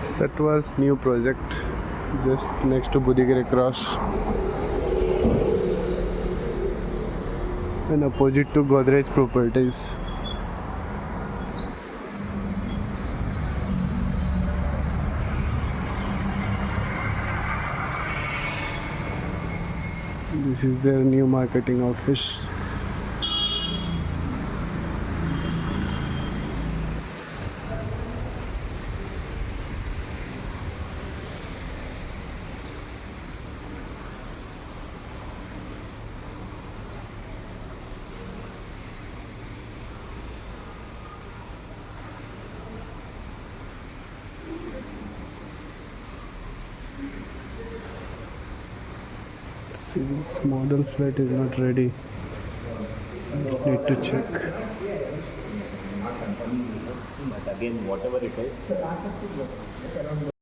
Satwa's new project just next to Budigere Cross and opposite to Godrej Properties. This is their new marketing office. See, this model flat is not ready. Need to check. But again, whatever it is.